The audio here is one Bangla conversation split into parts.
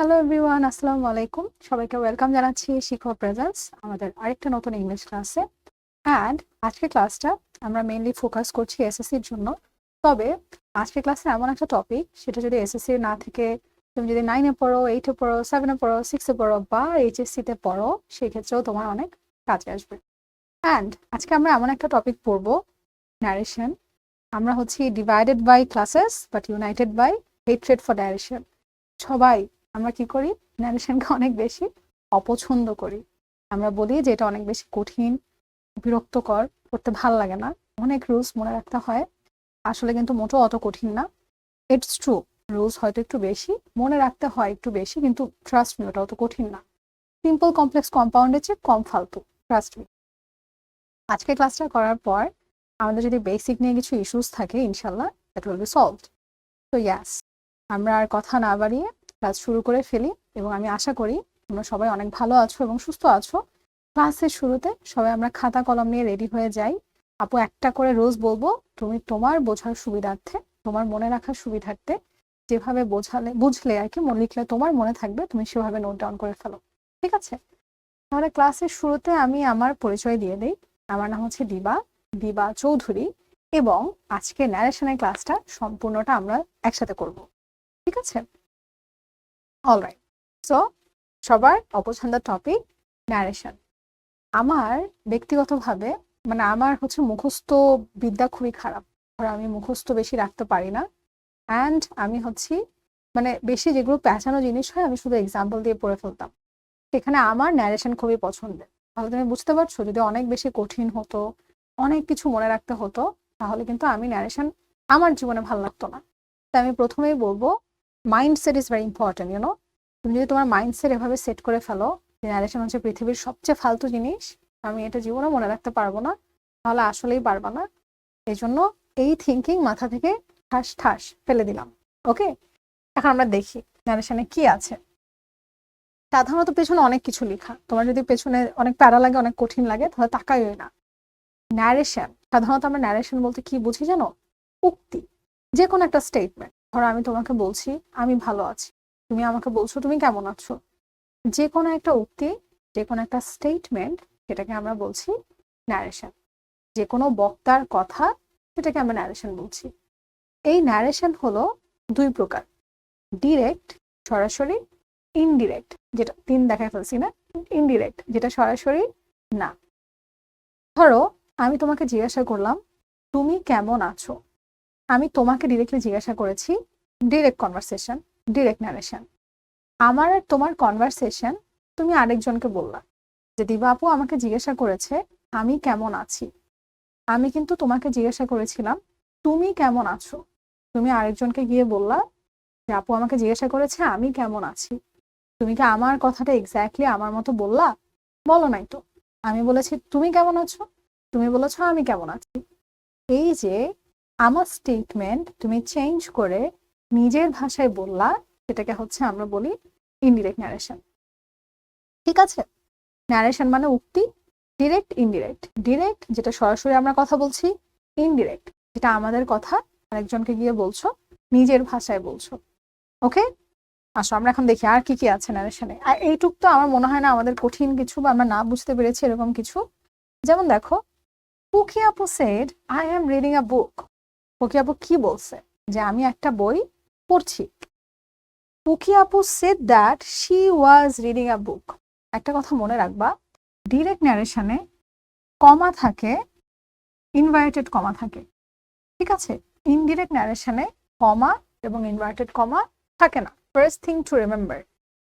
হ্যালো এভরিওয়ান, আসসালামু আলাইকুম। সবাইকে ওয়েলকাম জানাচ্ছি শিখো প্রেজেন্স আমাদের আরেকটা নতুন ইংলিশ ক্লাসে। অ্যান্ড আজকের ক্লাসটা আমরা মেইনলি ফোকাস করছি এসএসসির জন্য। তবে আজকের ক্লাসে এমন একটা টপিক, সেটা যদি এসএসসি না থেকে তুমি যদি 9-এ পড়ো, 8-এ পড়ো, 7-এ পড়ো, 6-এ পড়ো বা এইচএসসিতে পড়ো, সেই ক্ষেত্রেও তোমার অনেক কাজে আসবে। অ্যান্ড আজকে আমরা এমন একটা টপিক পড়বো, ন্যারেশন। আমরা হচ্ছি divided by classes but united by hatred for narration. সবাই আমরা কি করি, ন্যারেশনকে অনেক বেশি অপছন্দ করি। আমরা বলি যে এটা অনেক বেশি কঠিন, বিরক্তকর, করতে ভাল লাগে না, অনেক রুলস মনে রাখতে হয়। আসলে কিন্তু মোটেও অত কঠিন না। ইটস ট্রু, রুলস হয়তো একটু বেশি, মনে রাখতে হয় একটু বেশি, কিন্তু ট্রাস্ট মি, ওটা অত কঠিন না। সিম্পল কমপ্লেক্স কম্পাউন্ডের চেয়ে কম ফালতু, ট্রাস্ট মি। আজকে ক্লাসটা করার পর আমাদের যদি বেসিক নিয়ে কিছু ইস্যুস থাকে, ইনশাল্লাহ দ্যাট উইল বি সলভড। তো ইয়াস, আমরা আর কথা না বাড়িয়ে ক্লাস শুরু করে ফেলি, এবং আমি আশা করি তোমরা সবাই অনেক ভালো আছো এবং সুস্থ আছো। ক্লাসের শুরুতে সবাই আমরা খাতা কলম নিয়ে রেডি হয়ে যাই। আপু একটা করে রোজ বলবো, তুমি তোমার বোঝার সুবিধার্থে, তোমার মনে রাখার সুবিধার্থে, যেভাবে বুঝলে আর কি মনে লিখলে তোমার মনে থাকবে, তুমি সেভাবে নোট ডাউন করে ফেলো, ঠিক আছে? তাহলে ক্লাসের শুরুতে আমি আমার পরিচয় দিয়ে দিই। আমার নাম হচ্ছে দিবা, দিবা চৌধুরী, এবং আজকে ন্যারেশনের ক্লাসটা সম্পূর্ণটা আমরা একসাথে করব, ঠিক আছে? অলরাইট, সো সবার অপছন্দের টপিক ন্যারেশন। আমার ব্যক্তিগতভাবে আমার হচ্ছে মুখস্থ বিদ্যা খুবই খারাপ। ধরো আমি মুখস্থ বেশি রাখতে পারি না। অ্যান্ড আমি হচ্ছি বেশি যেগুলো পেঁচানো জিনিস হয়, আমি শুধু এক্সাম্পল দিয়ে পড়ে ফেলতাম। সেখানে আমার ন্যারেশন খুবই পছন্দের। তাহলে তুমি বুঝতে পারছো, যদি অনেক বেশি কঠিন হতো, অনেক কিছু মনে রাখতে হতো, তাহলে কিন্তু আমি ন্যারেশন আমার জীবনে ভালো লাগতো না। তাই আমি প্রথমেই বলবো, মাইন্ডসেট ইজ ভেরি ইম্পর্টেন্ট, তুমি যদি তোমার মাইন্ডসেট এভাবে সেট করে ফেলো যে ন্যারেশন হচ্ছে পৃথিবীর সবচেয়ে ফালতু জিনিস, আমি এটা জীবনে মনে রাখতে পারবো না, তাহলে আসলেই পারবা না। এই জন্য এই থিঙ্কিং মাথা থেকে ঠাস ঠাস ফেলে দিলাম। ওকে, এখন আমরা দেখি ন্যারেশনে কি আছে। সাধারণত পেছনে অনেক কিছু লেখা, তোমার যদি পেছনে অনেক প্যারা লাগে, অনেক কঠিন লাগে, তাহলে তাকাইও না। ন্যারেশন, সাধারণত আমরা ন্যারেশন বলতে কি বুঝি জানো? উক্তি, যে কোনো একটা স্টেটমেন্ট। ধরো আমি তোমাকে বলছি আমি ভালো আছি, তুমি আমাকে বলছো তুমি কেমন আছো। যে কোনো একটা উক্তি, যে কোনো একটা স্টেটমেন্ট, সেটাকে আমরা বলছি ন্যারেশন। যে কোনো বক্তার কথা, সেটাকে আমরা ন্যারেশন বলছি। এই ন্যারেশন হলো দুই প্রকার, ডিরেক্ট সরাসরি, ইনডিরেক্ট যেটা তিন দেখায় ফেলছি না, ইনডিরেক্ট যেটা সরাসরি না। ধরো আমি তোমাকে জিজ্ঞাসা করলাম তুমি কেমন আছো, আমি তোমাকে ডিরেক্টলি জিজ্ঞাসা করেছি, ডিরেক্ট কনভারসেশন, ডিরেক্ট ন্যারেশন। আমার আর তোমার কনভারসেশন, তুমি আরেকজনকে বললা যে দিবা আপু আমাকে জিজ্ঞাসা করেছে আমি কেমন আছি। আমি কিন্তু তোমাকে জিজ্ঞাসা করেছিলাম তুমি কেমন আছো, তুমি আরেকজনকে গিয়ে বললা যে আপু আমাকে জিজ্ঞাসা করেছে আমি কেমন আছি। তুমি কি আমার কথাটা এক্স্যাক্টলি আমার মতো বললা? বলো নাই তো। আমি বলেছি তুমি কেমন আছো, তুমি বলেছো আমি কেমন আছি। এই যে আমার স্টেটমেন্ট তুমি চেঞ্জ করে নিজের ভাষায় বললা, সেটাকে হচ্ছে আমরা বলি ইনডিরেক্ট ন্যারেশন, ঠিক আছে? ন্যারেশন মানে উক্তি, ডিরেক্ট ইনডিরেক্ট। ডিরেক্ট যেটা সরাসরি আমরা কথা বলছি, ইনডিরেক্ট যেটা আমাদের কথা আরেকজনকে গিয়ে বলছো, নিজের ভাষায় বলছো। ওকে, আসো আমরা এখন দেখি আর কি কি আছে ন্যারেশনে। আর এইটুক তো আমার মনে হয় না আমাদের কঠিন কিছু বা আমরা না বুঝতে পেরেছি এরকম কিছু। যেমন দেখো, পুকি আপু said I am reading a book. Puki আপু কি বলছে? যে আমি একটা বই পড়ছি। পুকি আপু said that she was reading a book. একটা কথা মনে রাখবা, ডিরেক্ট ন্যারেশনে কমা থাকে, ইনভার্টেড কমা থাকে, ঠিক আছে? ইনডিরেক্ট ন্যারেশনে কমা এবং ইনভার্টেড কমা থাকে না। ফার্স্ট থিং টু রিমেম্বার,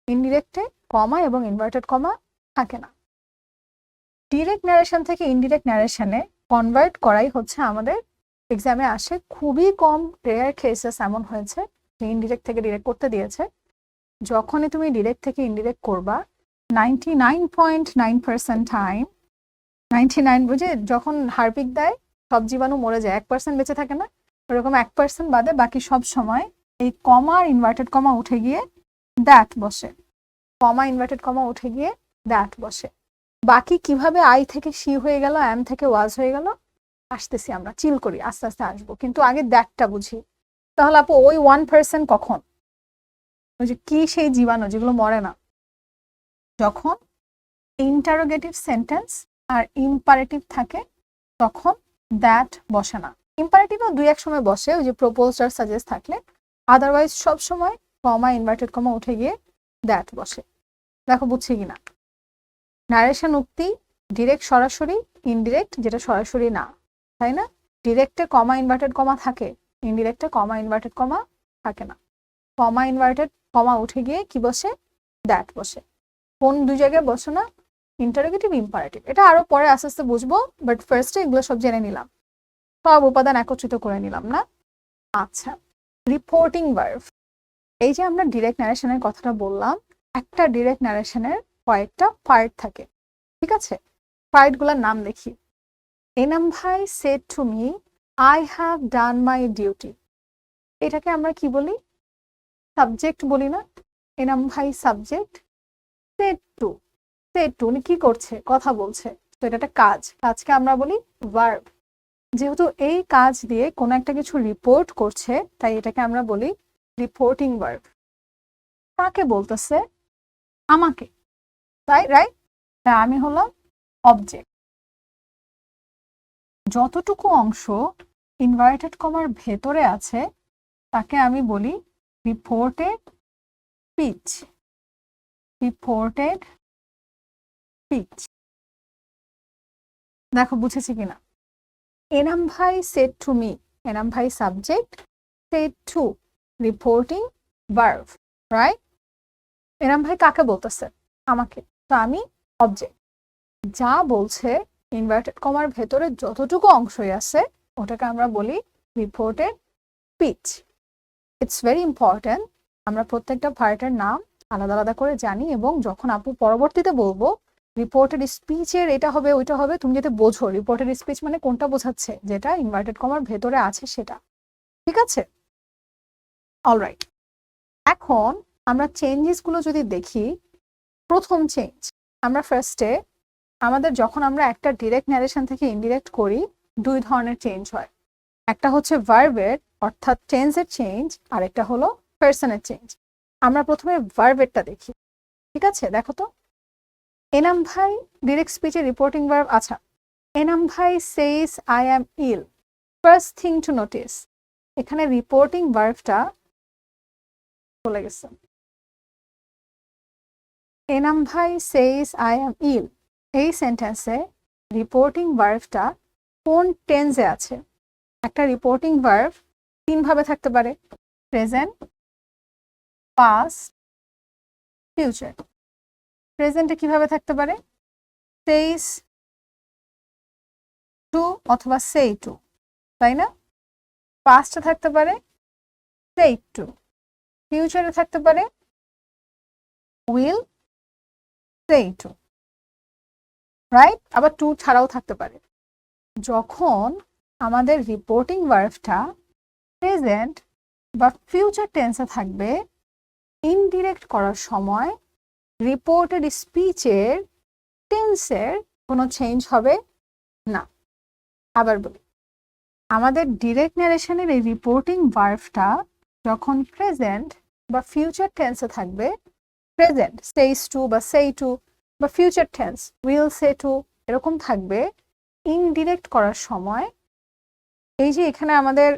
ইনডিরেক্টে কমা এবং ইনভার্টেড কমা থাকে না। ডিরেক্ট ন্যারেশন থেকে ইনডিরেক্ট ন্যারেশনে কনভার্ট করাই হচ্ছে আমাদের এক্সামে আসে। খুবই কম রেয়ার কেসেস এমন হয়েছে যে ইনডিরেক্ট থেকে ডিরেক্ট করতে দিয়েছে। যখনই তুমি ডিরেক্ট থেকে ইনডিরেক্ট করবা, 99.9% টাইম, 99 বুঝে যখন হারপিক দেয় সব জীবাণু মরে যায়, 1% বেঁচে থাকে না, ওরকম 1% বাদে বাকি সব সময় এই কমা আর ইনভার্টেড কমা উঠে গিয়ে দ্যাট বসে, কমা ইনভার্টেড কমা উঠে গিয়ে দ্যাট বসে। বাকি কিভাবে আই থেকে সি হয়ে গেল, এম থেকে ওয়াজ হয়ে গেল, আসতেছি, আমরা চিল করি, আস্তে আস্তে আসবো, কিন্তু আগে দ্যাটটা বুঝি। তাহলে আপু ওই 1% কখন? ওই যে কি সেই জীবাণু যেগুলো মরে না, যখন ইন্টারোগেটিভ সেন্টেন্স আর ইম্পারেটিভ থাকে তখন দ্যাট বসে না। ইম্পারেটিভও দুই এক সময় বসে, ওই যে প্রপোজড আর সাজেস্ট থাকলে, আদারওয়াইজ সব সময় কমা ইনভার্টেড কমা উঠে গিয়ে দ্যাট বসে। দেখো বুঝছি কিনা? নারেশন উক্তি ডিরেক্ট সরাসরি, ইনডিরেক্ট যেটা সরাসরি না, তাই না? ডিরেক্টে কমা ইনভার্টেড কমা থাকে, ইনডিরেক্টে কমা ইনভার্টেড কমা থাকে না। কমা ইনভার্টেড কমা উঠে গিয়ে কি বসে? দ্যাট বসে। কোন দুই জায়গায় বসে না? Interrogative imperative. এটা আরো পরে আস্তে আস্তে বুঝবো, বাট ফার্স্টে এগুলো সব জেনে নিলাম, সব উপাদান একত্রিত করে নিলাম না? আচ্ছা, রিপোর্টিং ভার্ব। এই যে আমরা ডিরেক্ট ন্যারেশনের কথাটা বললাম, একটা ডিরেক্ট ন্যারেশনের কয়েকটা পার্ট থাকে, ঠিক আছে? পার্ট গুলার নাম দেখি। এনাম ভাই shed to me I have done my duty. এটাকে আমরা কি বলি? সাবজেক্ট বলি না? এনাম ভাই subject, said to, said two উনি কি করছে? কথা বলছে। তো এটা একটা কাজ, কাজকে আমরা বলি ভার্ব। যেহেতু এই কাজ দিয়ে কোনো একটা কিছু রিপোর্ট করছে, তাই এটাকে আমরা বলি রিপোর্টিং ভার্ব। কাকে বলতেছে? আমাকে, তাই রাইট? তাই আমি হলাম অবজেক্ট। যতটুকু অংশ ইনভার্টেড কমার ভেতরে আছে তাকে আমি বলি রিপোর্টেড স্পিচ। Reported speech. দেখো বুঝেছি কিনা? এনাম ভাই সেড টু মি, এনাম ভাই subject, said to reporting verb, right? Enam ভাই কাকে বলতেছে? আমাকে। তো আমি অবজেক্ট। যা বলছে ইনভার্টেড কমার ভেতরে যতটুকু অংশই আছে ওটাকে আমরা বলি reported speech. It's very important আমরা প্রত্যেকটা পার্টের নাম আলাদা আলাদা করে জানি, এবং যখন আপু পরবর্তীতে বলবো রিপোর্টেড স্পিচের এটা হবে ওইটা হবে, তুমি যাতে বোঝো রিপোর্টেড স্পিচ মানে কোনটা বোঝাচ্ছে, যেটা ইনভার্টেড কমার ভেতরে আছে সেটা, ঠিক আছে? অলরাইট, এখন আমরা চেঞ্জেস গুলো যদি দেখি, প্রথম চেঞ্জ আমরা ফার্স্টে আমাদের যখন আমরা একটা ডিরেক্ট ন্যারেশন থেকে ইনডিরেক্ট করি দুই ধরনের চেঞ্জ হয়। একটা হচ্ছে ভার্বের অর্থাৎ টেন্সের চেঞ্জ, আর একটা হলো পার্সনের চেঞ্জ। আমরা প্রথমে ভার্বেরটা দেখি, ঠিক আছে? দেখো তো, এনাম ভাই ডিরেক্ট স্পিচে রিপোর্টিং ভার্ব। আচ্ছা, এনাম ভাই says I am ill. First thing to notice, এখানে রিপোর্টিং ভার্বটা চলে গেছে। এনাম ভাই সেজ আই অ্যাম ইল, এই সেন্টেন্সে রিপোর্টিং ভার্বটা কোন টেন্সে আছে? একটা রিপোর্টিং ভার্ব তিন ভাবে থাকতে পারে, প্রেজেন্ট, পাস্ট, ফিউচার। প্রেজেন্টে কিভাবে থাকতে পারে? সেইস টু অথবা সেই টু, তাই না? পাস্টে থাকতে পারে সেই টু, ফিউচারে থাকতে পারে উইল সেই টু, রাইট? আবার টু ছাড়াও থাকতে পারে। যখন আমাদের রিপোর্টিং ভার্বটা প্রেজেন্ট বা ফিউচার টেন্সে থাকবে, ইনডিরেক্ট করার সময় রিপোর্টেড স্পিচের টেন্সের কোনো চেঞ্জ হবে না। আবার বলি, আমাদের ডিরেক্ট ন্যারেশনের এই রিপোর্টিং ভার্বটা যখন প্রেজেন্ট বা ফিউচার টেন্সে থাকবে, প্রেজেন্ট সেইস টু বা সেই টু, বা future tense will say to, এরকম থাকবে। ইনডিরেক্ট করার সময় এই যে এখানে আমাদের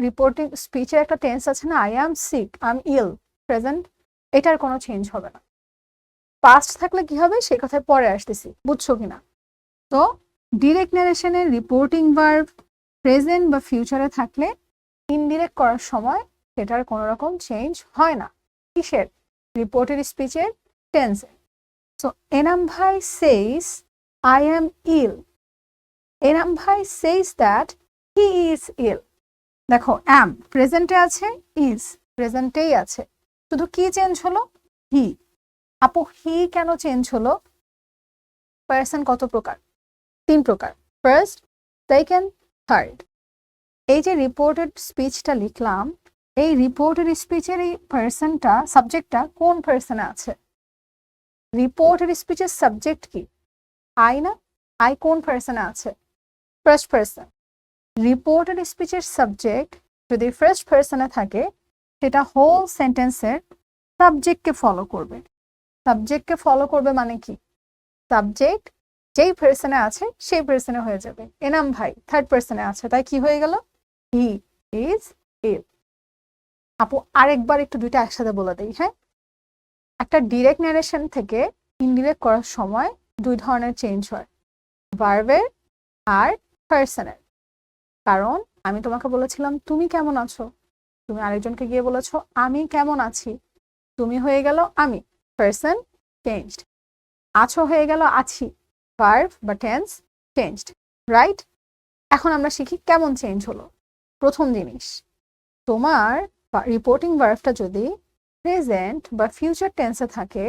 রিপোর্টিং স্পিচের একটা টেন্স আছে না, I am sick, I am ill, present, এটার কোনো চেঞ্জ হবে না। পাস্ট থাকলে কি হবে সেই কথায় পরে আসতেছি, বুঝছো কিনা? তো ডিরেক্ট ন্যারেশনের রিপোর্টিং ভার্ব প্রেজেন্ট বা ফিউচারে থাকলে ইনডিরেক্ট করার সময় সেটার কোনো রকম চেঞ্জ হয় না। কিসের? রিপোর্টেড স্পিচের টেন্সে। সো এনাম ভাই সেজ আই অ্যাম ইল, এনাম ভাই says that he is ill. দেখো অ্যাম প্রেজেন্টে আছে, ইজ প্রেজেন্টেই আছে, শুধু কি চেঞ্জ হলো? হি। আপু হি কেন চেঞ্জ হলো? পার্সন কত প্রকার? তিন প্রকার, ফার্স্ট, সেকেন্ড, থার্ড। এই যে রিপোর্টেড স্পিচটা লিখলাম, এই রিপোর্টেড স্পিচের এই পার্সনটা, সাবজেক্টটা কোন পার্সনে আছে? রিপোর্টেড স্পিচের সাবজেক্ট কি? আই না? আই কোন পার্সনে আছে? First person. রিপোর্টেড স্পিচের সাবজেক্ট যদি ফার্স্ট পার্সনে থাকে সেটা হোল সেন্টেন্সের সাবজেক্টকে ফলো করবে। সাবজেক্টকে ফলো করবে মানে কি, সাবজেক্ট যেই পার্সনে আছে সেই পার্সনে হয়ে যাবে। এনাম ভাই থার্ড পার্সনে আছে, তাই কি হয়ে গেল, হি ইজ ইল। আপু আরেকবার একটু দুইটা একসাথে বলে দেই, হ্যাঁ। একটা ডিরেক্ট ন্যারেশন থেকে ইনডিরেক্ট করার সময় দুই ধরনের চেঞ্জ হয়, ভার্বের আর পার্সনের। কারণ আমি তোমাকে বলেছিলাম তুমি কেমন আছো, তুমি আরেকজনকে গিয়ে বলেছো আমি কেমন আছি, তুমি হয়ে গেল আমি, পার্সন চেঞ্জড। আছো হয়ে গেল আছি, ভার্ব বা টেন্স চেঞ্জড, রাইট। এখন আমরা শিখি কেমন চেঞ্জ হলো। প্রথম জিনিস, তোমার রিপোর্টিং ভার্বটা যদি প্রেজেন্ট বা ফিউচার টেন্সে থাকে,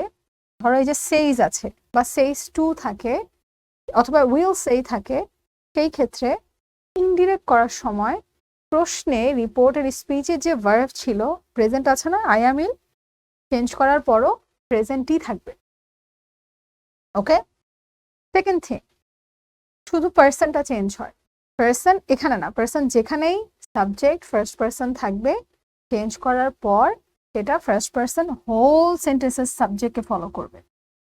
ধরো এই যে সেইজ আছে বা সেইজ টু থাকে অথবা উইল সেই থাকে, সেই ক্ষেত্রে ইনডিরেক্ট করার সময় প্রশ্নে রিপোর্টের স্পিচে যে ভার্ব ছিল প্রেজেন্ট আছে না, আই অ্যাম ইল, চেঞ্জ করার পরও প্রেজেন্টই থাকবে। ওকে, সেকেন্ড থিং, শুধু পার্সনটা চেঞ্জ হয়। পার্সন এখানে না, পার্সন যেখানেই সাবজেক্ট ফার্স্ট পার্সন থাকবে, চেঞ্জ করার পর সেটা ফার্স্ট পার্সন হোল সেন্টেন্সের সাবজেক্টকে ফলো করবে।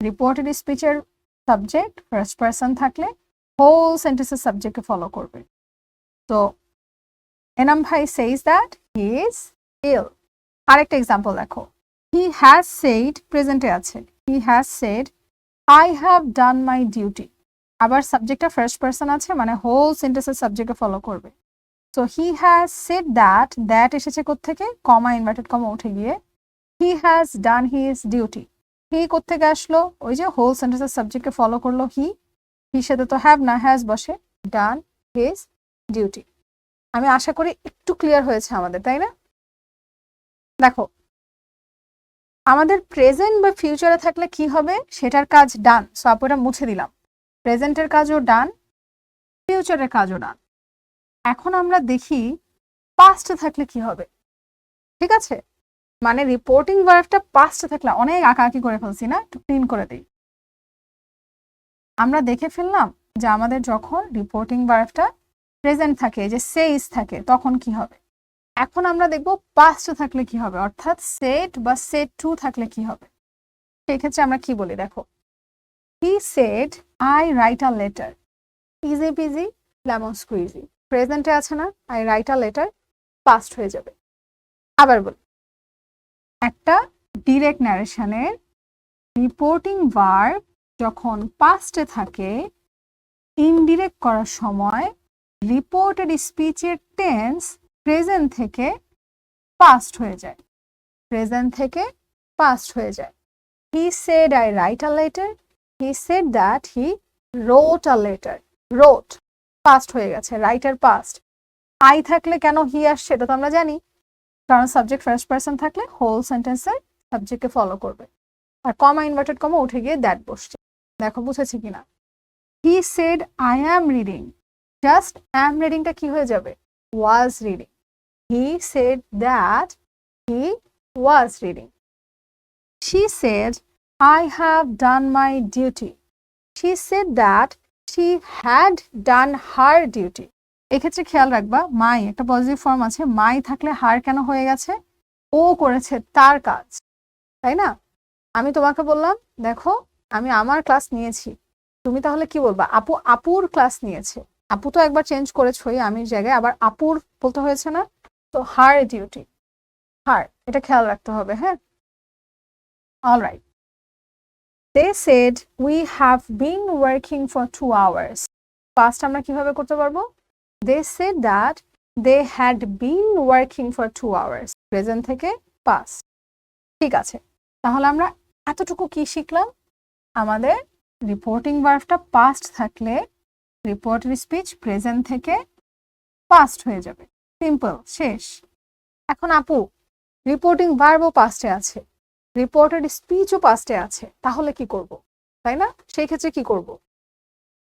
রিপোর্টেড স্পিচের সাবজেক্ট ফার্স্ট পার্সন থাকলে হোল সেন্টেন্সের সাবজেক্টকে ফলো করবে। তো এনাম ভাই says that he is ill। আরেকটা এক্সাম্পল দেখো, he has said প্রেজেন্টে আছে, he has said I have done my duty। আবার সাবজেক্টটা ফার্স্ট পার্সন আছে মানে হোল সেন্টেন্সের সাবজেক্টকে ফলো করবে। তো he has said that, that এসেছে কোত্থেকে, কমা ইনভার্টেড কমা উঠে গিয়ে, he has done his duty। হি কোত্থেকে আসলো, ওই যে হোল সেন্টেন্সের সাবজেক্টকে ফলো করলো হি, হি সাথে তো হ্যাভ না হ্যাজ বসে, ডান হিজ ডিউটি। আমি আশা করি একটু ক্লিয়ার হয়েছে আমাদের, তাই না? দেখো আমাদের প্রেজেন্ট বা ফিউচারে থাকলে কি হবে, সেটার কাজ ডান, সো আপু এটা মুছে দিলাম। প্রেজেন্টের কাজও ডান, ফিউচারের কাজও ডান। এখন আমরা দেখি পাস্টে থাকলে কি হবে। ঠিক আছে, মানে রিপোর্টিং ভার্বটা পাস্টে থাকলে, অনেক আঁকাআঁকি করে ফেলছি না, একটু ক্লিন করে দিই। আমরা দেখে ফেললাম যে আমাদের যখন রিপোর্টিং ভার্বটা প্রেজেন্ট থাকে, যে সেইজ থাকে, তখন কি হবে। এখন আমরা দেখব পাস্টে থাকলে কি হবে, অর্থাৎ সেড বা সেড টু থাকলে কি হবে। সেই ক্ষেত্রে আমরা কি বলি দেখো, he said I write a letter, easy peasy lemon squeezy. প্রেজেন্টে আছে না, I write a letter, past হয়ে যাবে। আবার বলি, একটা ডিরেক্ট ন্যারেশনের রিপোর্টিং ভার্ব যখন পাস্টে থাকে, ইনডিরেক্ট করার সময় রিপোর্টেড স্পিচের টেন্স প্রেজেন্ট থেকে পাস্ট হয়ে যায়, প্রেজেন্ট থেকে পাস্ট হয়ে যায়। He said I write a letter, he said that he wrote a letter, wrote past হয়ে গেছে, রাইটার পাস্ট। আই থাকলে কেন হি আসছে এটা তো আমরা জানি, কারণ সাবজেক্ট ফার্স্ট পার্সন থাকলে হোল সেন্টেন্সের সাবজেক্টকে ফলো করবে, আর কমা ইনভার্টেড কমা উঠে গিয়ে দ্যাট বসছে। দেখো বুঝেছি কিনা। He said I am reading, just am রিডিংটা কি হয়ে যাবে, was reading. He said that he was reading. She said I have done my duty, she said that she had done her duty. এক্ষেত্রে খেয়াল রাখবা, মাই একটা পজিটিভ ফর্ম আছে, মাই থাকলে হার কেন হয়ে গেছে, ও করেছে তার কাজ, তাই না? আমি তোমাকে বললাম দেখো আমি আমার ক্লাস নিয়েছি, তুমি তাহলে কি বলবা, আপু আপুর ক্লাস নিয়েছে। আপু তো একবার চেঞ্জ করেছই আমির জায়গায়, আবার আপুর বলতে হয়েছে না, তো হার ডিউটি, হার, এটা খেয়াল রাখতে হবে। হ্যাঁ, alright. They said we have been working for 2 hours। Past আমরা কিভাবে করতে পারবো, they said that they had been working for 2 hours, present থেকে পাস্ট। ঠিক আছে, তাহলে আমরা এতটুকু কি শিখলাম, আমাদের রিপোর্টিং ভার্বটা পাস্ট থাকলে রিপোর্টেড স্পিচ প্রেজেন্ট থেকে পাস্ট হয়ে যাবে, সিম্পল, শেষ। এখন আপু রিপোর্টিং ভার্বও পাস্টে আছে, রিপোর্টেড স্পিচও পাস্টে আছে, তাহলে কি করব, তাই না? সেই ক্ষেত্রে কি করব,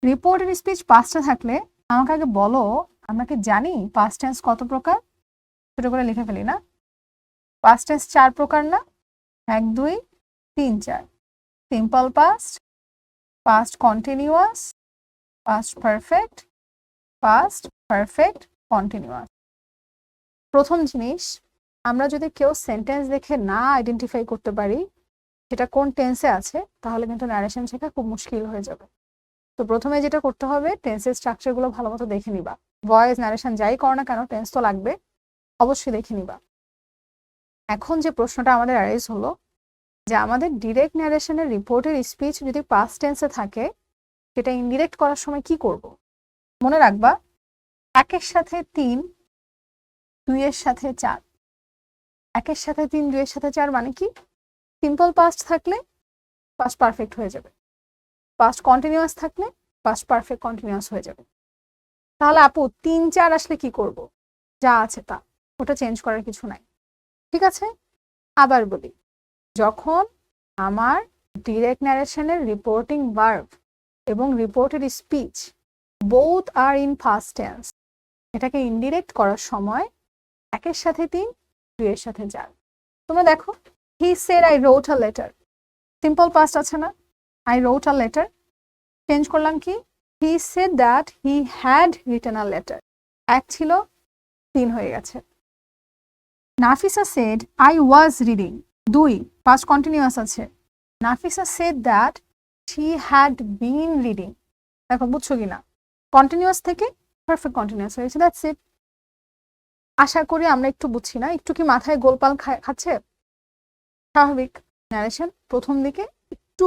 রিপোর্টেড স্পিচ পাস্টে থাকলে আমাকে আগে বলো, আমরা কি জানি পাস্ট টেন্স কত প্রকার, ছোট করে লিখে ফেলি না। পাস্ট টেন্স 4 প্রকার না, 1 2 3 4। Simple past, past continuous, past perfect, past perfect continuous. প্রথম জিনিস, আমরা যদি কেউ সেন্টেন্স দেখে না আইডেন্টিফাই করতে পারি সেটা কোন টেন্সে আছে, তাহলে কিন্তু ন্যারেশন শেখা খুব মুশকিল হয়ে যাবে। তো প্রথমে যেটা করতে হবে, টেন্সের স্ট্রাকচারগুলো ভালো মতো দেখে নিবা। ভয়েস ন্যারেশন যাই করো না কেন, টেন্স তো লাগবে, অবশ্যই দেখে নিবা। এখন যে প্রশ্নটা আমাদের অ্যারাইজ হলো যে আমাদের ডিরেক্ট ন্যারেশনের রিপোর্টের স্পিচ যদি পাস্ট টেন্সে থাকে, সেটা ইনডিরেক্ট করার সময় কি করব? মনে রাখবা, 1-এর সাথে 3, 2-এর সাথে 4। 1-এর সাথে 3, 2-এর সাথে 4 মানে কি? সিম্পল পাস্ট থাকলে পাস্ট পারফেক্ট হয়ে যাবে, পাস্ট কন্টিনিউয়াস থাকলে পাস্ট পারফেক্ট কন্টিনিউয়াস হয়ে যাবে। তাহলে আপু 3, 4 আসলে কি করব? যা আছে তা, ওটা চেঞ্জ করার কিছু নাই। ঠিক আছে, আবার বলি, যখন আমার ডিরেক্ট ন্যারেশনের রিপোর্টিং ভার্ব এবং reported speech both are in past tense, এটাকে ইনডিরেক্ট করার সময় 1-এর সাথে 3, 2-এর সাথে 4। তোমরা দেখো, he said I wrote a letter, simple past আছে না? I wrote a letter, change করলাম কি? He said that he had written a letter. 1 ছিল, 3 হয়ে গেছে। Nafisa said I was reading, 2 past continuous আছে। Nafisa said that she had been reading. দেখো বুঝছো কিনা, কন্টিনিউয়াস থেকে পারফেক্ট কন্টিনিউয়াস হয়েছে, দ্যাটস ইট। আশা করি আমরা একটু বুঝছি না, একটু কি মাথায় গোলপাল খাচ্ছে? স্বাভাবিক, ন্যারেশন প্রথম দিকে একটু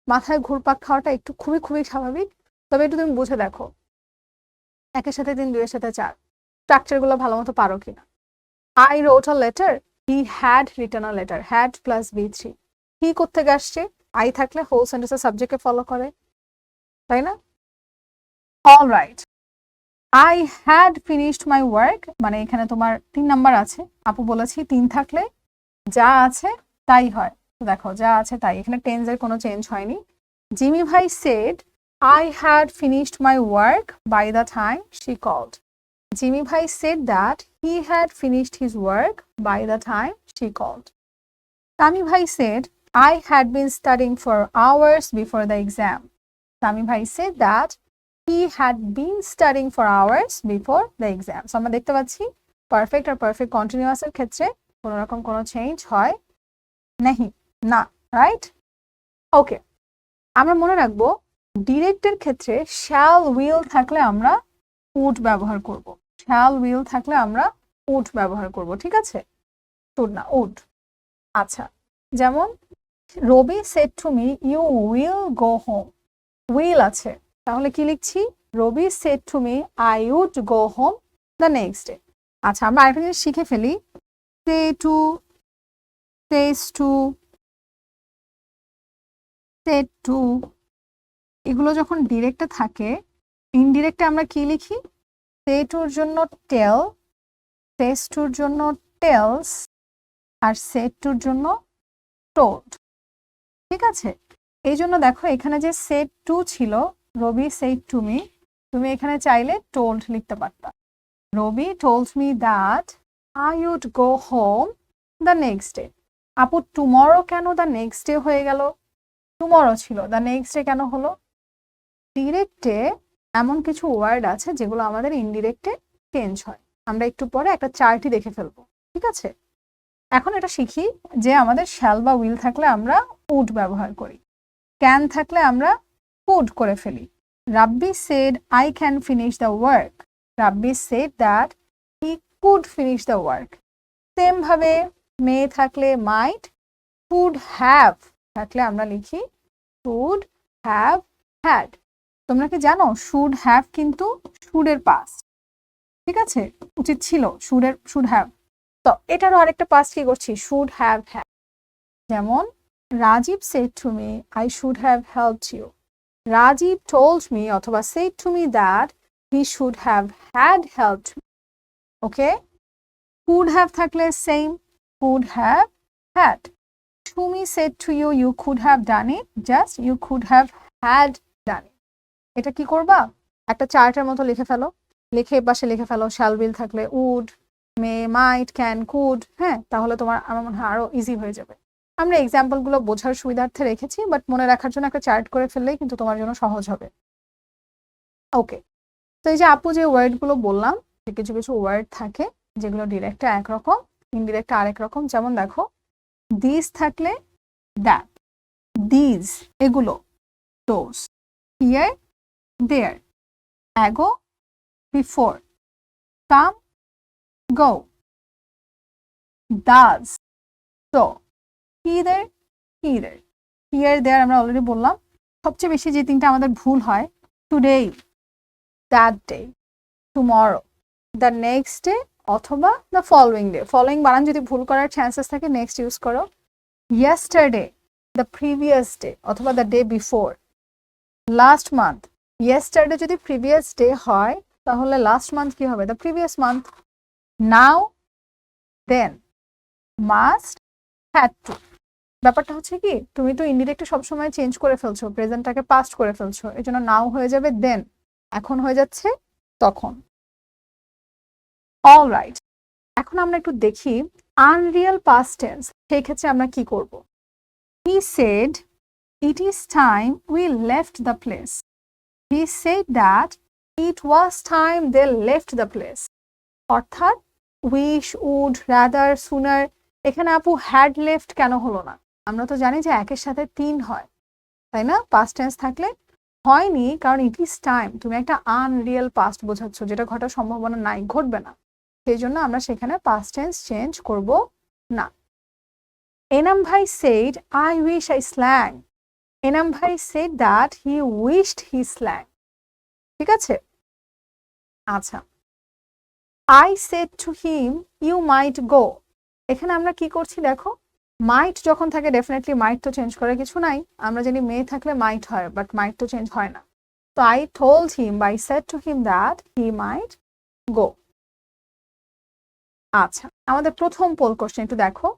মাথায় ঘুরপাক খাওয়াটা একটু খুবই খুবই স্বাভাবিক। তবে একটু তুমি বুঝে দেখো, 1-এর সাথে 3, 2-এর সাথে 4 স্ট্রাকচারগুলো ভালো মতো পারো কিনা। I wrote a letter, he had written a letter, had plus V3. He কোত্থেকে আসছে? I থাকলে হোল সেন্টেন্সের সাবজেক্টকে ফলো করে, তাই না? All right, I had finished my work, মানে এখানে তোমার 3 নাম্বার আছে। আপু বলেছি 3 থাকলে যা আছে তাই হয়। দেখো যা আছে তাই, এখানে টেন্সের কোনো চেঞ্জ হয়নি। জিমি ভাই said I had finished my work by the time she called. Jimmy Bhai said that he had finished his work by the time she called. Tami Bhai said, I had been studying for hours before the exam. Tami Bhai said that he had been studying for hours before the exam. So আমরা দেখতে পাচ্ছি পারফেক্ট আর পারফেক্ট কন্টিনিউয়াসের ক্ষেত্রে কোনো রকম কোনো চেঞ্জ হয় নাহি, না, রাইট? ওকে, আমরা মনে রাখবো ডিরেক্টের ক্ষেত্রে শ্যাল উইল থাকলে আমরা উড ব্যবহার করব। শ্যাল উইল থাকলে আমরা উড ব্যবহার করব, ঠিক আছে? শুড না, উড। আচ্ছা, যেমন Rabi said to me you will go home, will আছে, তাহলে কি লিখছি? Rabi said to me I would go home the next day. আচ্ছা, আমরা আরেকটা জিনিস শিখে ফেলি, say to, says to, said to, এগুলো যখন ডিরেক্টে থাকে, ইনডিরেক্টে আমরা কি লিখি? সে টুর জন্য টেল, সেজ টুর জন্য টেলস, আর সেড টুর জন্য টোল্ড, ঠিক আছে? এই জন্য দেখো এখানে যে সেড টু ছিল, রবি সেড টু মি, তুমি এখানে চাইলে টোল্ড লিখতে পারতা। Rabi told me that I would go home the next day. আপু টুমরো কেন দ্য নেক্সট ডে হয়ে গেল? টুমরো ছিল, দ্য নেক্সট ডে কেন হলো? ডিরেক্টে এমন কিছু ওয়ার্ড আছে যেগুলো আমাদের ইনডিরেক্টে চেঞ্জ হয়। আমরা একটু পরে একটা চার্টই দেখে ফেলবো, ঠিক আছে? এখন এটা শিখি যে আমাদের শ্যাল বা উইল থাকলে আমরা উড ব্যবহার করি, ক্যান থাকলে আমরা কুড করে ফেলি। Rabbi said I can finish the work, Rabbi said that he could finish the work. Same ভাবে মে থাকলে মাইট, কুড হ্যাভ থাকলে আমরা লিখি শুড হ্যাভ হ্যাড। তোমরা কি জানো শুড হ্যাভ কিন্তু শুডের পাস্ট, ঠিক আছে? উচিত ছিল শুডের, শুড হ্যাভ। তো এটারও আরেকটা পাস্ট কি করছি? Should have had. যেমন Rajib said to me I should have helped you, Rajib told me অথবা said to me that he should have had helped me. Okay, could have থাকলে same, could have had. Sumi said to you you could have done it, just you could have had done it. এটা কি করবা? একটা চার্টের মতো লিখে ফেলো, লিখে পাশে লিখে ফেলো শ্যাল উইল থাকলে would, may, might, can, could. হ্যাঁ, তাহলে তোমার আমার মনে হয় আরো ইজি হয়ে যাবে। আমরা এক্সাম্পলগুলো বোঝার সুবিধার্থে রেখেছি, বাট মনে রাখার জন্য একটা চার্ট করে ফেললেই কিন্তু তোমার জন্য সহজ হবে। ওকে, তো এই যে আপু যে ওয়ার্ডগুলো বললাম, কিছু কিছু ওয়ার্ড থাকে যেগুলো ডিরেক্টে একরকম ইনডিরেক্ট আরেক রকম, যেমন দেখো দিস থাকলে দ্যাট, দিজ এগুলো, those, here there, ago before, come go, thus so, hither thither, here there আমরা অলরেডি বললাম। সবচেয়ে বেশি যে তিনটা আমাদের ভুল হয়, today, that day, tomorrow, the next day অথবা দ্য ফলোয়িং ডে। ফলোয়িং বানান যদি ভুল করার চান্সেস থাকে নেক্সট ইউজ করো। ইয়েস্টারডে, দ্য প্রিভিয়াস ডে অথবা the day before. Last month, yesterday যদি প্রিভিয়াস ডে হয় তাহলে লাস্ট মান্থ কি হবে? The previous month. Now, then, must, had to. ব্যাপারটা হচ্ছে কি, তুমি তো ইনডিরেক্টে সবসময় চেঞ্জ করে ফেলছো, প্রেজেন্টটাকে পাস্ট করে ফেলছো, এই জন্য নাও হয়ে যাবে দেন, এখন হয়ে যাচ্ছে তখন। অলরাইট, এখন আমরা একটু দেখি আনরিয়াল পাস্ট টেন্স, সেই ক্ষেত্রে আমরা কি করব। He said it is time we left the place. He said that it was time they left the place. অর্থাৎ উইশ, উড, রাদার, সুনার, এখানে আপু হ্যাড লেফট কেন হলো না? আমরা তো জানি যে একের সাথে 3 হয়, তাই না? পাস্ট টেন্স থাকলে হয়নি কারণ ইট ইজ টাইম, তুমি একটা আনরিয়াল পাস্ট বোঝাচ্ছ, যেটা ঘটার সম্ভাবনা নাই, ঘটবে না, সেই জন্য আমরা সেখানে পাস্ট টেন্স চেঞ্জ করব না। এনাম ভাই সেড আই উইশ আই স্ল্যাং। এনাম ভাই said that he wished he স্ল্যাং। ঠিক আছে, আচ্ছা। I said to him you might go. এখানে আমরা কি করছি দেখো, মাইট যখন থাকে ডেফিনেটলি মাইট তো চেঞ্জ করার কিছু নাই, আমরা জানি মে থাকলে মাইট হয়, বাট মাইট তো চেঞ্জ হয় না। তো আই টোল্ড হিম বা I said to him that he might go. আচ্ছা, আমাদের প্রথম পোল কোশ্চেন একটু দেখো।